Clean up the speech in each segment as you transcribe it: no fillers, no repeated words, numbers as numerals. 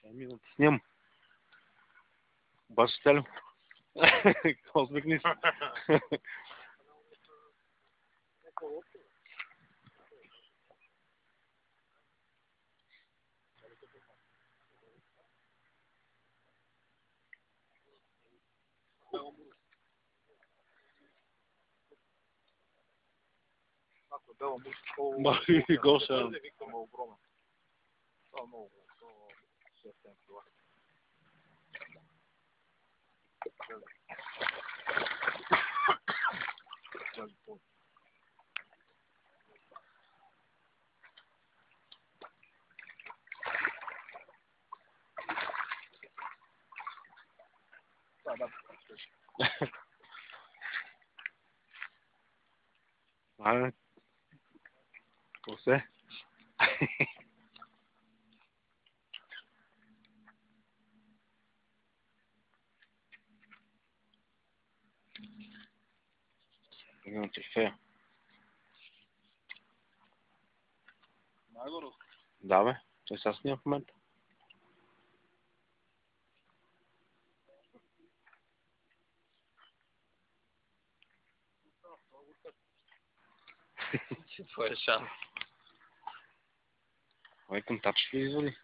Ами да ти снимам. Баш стелю. Усмихни се. Махи Гоша. Айде. Какво се? Имам трофея. Да, бе. Той сега снимам в момента. Това е шанс. Ой, контакт ще ви изводи.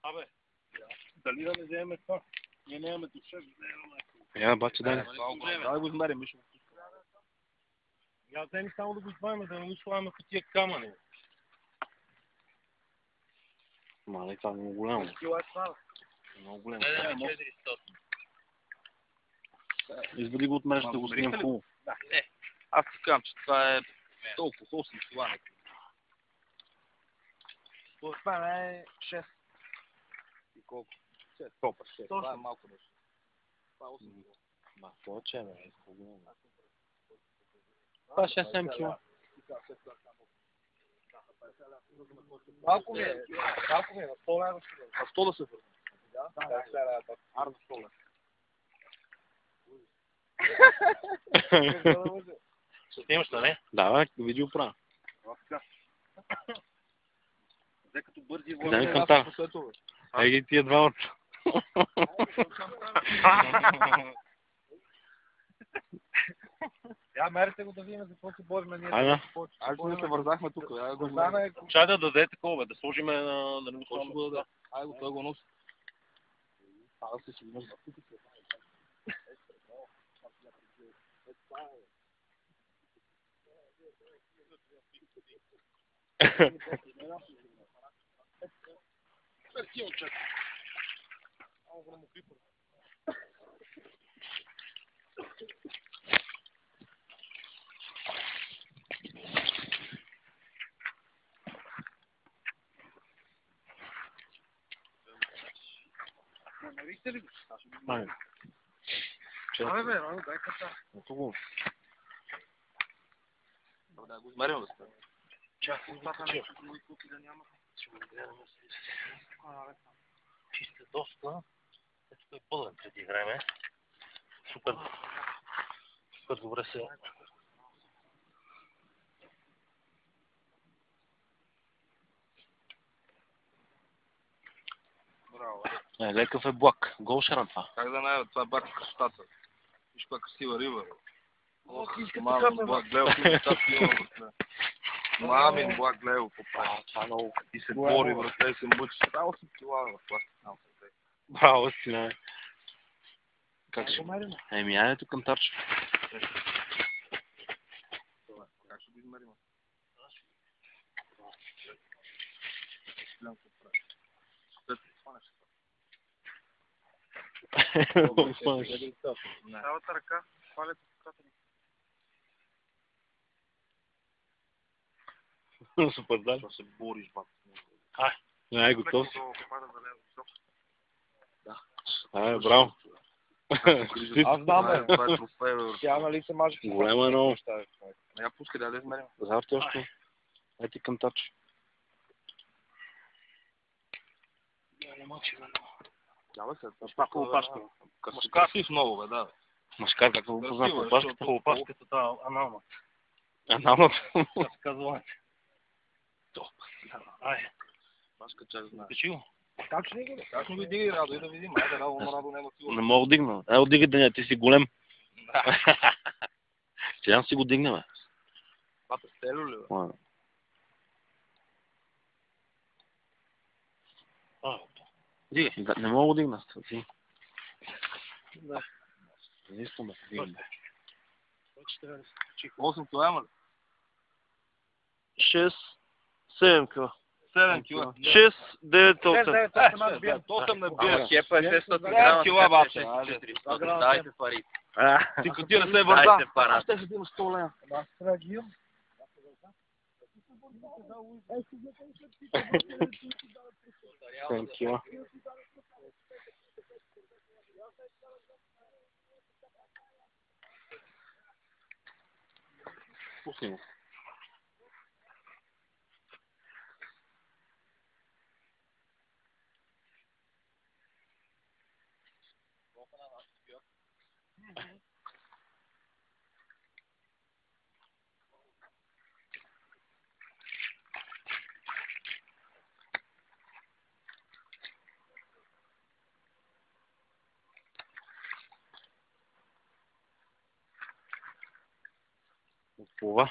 Абе, дали да не вземем това? Ние нямаме душа, Я, баче, дай. да го измерим, Мишо. Я вземи само да го извадим, да не го слагаме по тия камъни. Мале, това е много голямо. Много голямо. Извади го от мрежата, да го снимам хубаво. Не, аз ти казвам, че това е толкова 8 кг. Според мен е 6. И колко? 6, топа 6. Това е малко нещо. Това е 8 кг. Ма, повече, бе, по-голямо. Това е 6-7 кг. Малко ми е на 100 лева. На 100 да се върне. Да, арно 100 лева. Снимаш, не? Да, бе, видео правя. Взе като бързи Дай контакт. Ей ги тия два от. Я мерите го да видим за какво се борим ние. Айде. Айде да се вързахме тук. Чай да даде такова, да сложиме на... Да не го сложим да даде. Айде го, той го носи. Ада се си мърза. Вижте ли го? Айде. Абе, бе, дай ката. Хубаво. Да го измерим да стане. Чакай, да няма. Чисте доста. Ето е пълен преди време. Супер. Супер добре се... Браво. Лекъв е блак. Гол шаран това. Как да не, това е бак красотата. Виж каква красива риба. Ох, иска Мамин блак, гледай, Мамин блак, гледай, попа. Това е много. И се бори, брате, и се мъчи. Само 8 кила в пластик. Браво си, не. Как ще? Еми, айде тук към тарчо. Как ще го измерим? Цялата ръка, палец от ръката ми. Супер, да. Ще се бориш, бат. Не, готов си. Браво. Аз знам, бе. Това е трофей, бе. Тя, нали се мажи? Голема е много. Я пускай, да измерим. Завърти още. Ай ти към тач. Да, бе, се. Пашко. Красив много, бе, да. Машкар, как го познат по опашката? По опашката, това анална. Анална. Разказвате. Айде. Машка чак знае. Качи го. Как ще го? Как не го дига и Радо и да видим. Айде, Радо няма сигурно. Не мога да дигна. Ево дигай деня, ти си голем. Сега си го дигнем. Пата стелю ли, бе? Дигай. Не мога да дигна. Да. Не искам да се дигна. 8 кг ли? 6, 7 кг. 7 кг. 6, 9, 8. 8 на Ама бия. хепа е 600 грама, кила, бабе. 400. Дайте пари. Ти котира се върза. Дайте пара. Ще си има 100 лева. Аз трябва да ги имам. 7 кила. Пусни го. Това.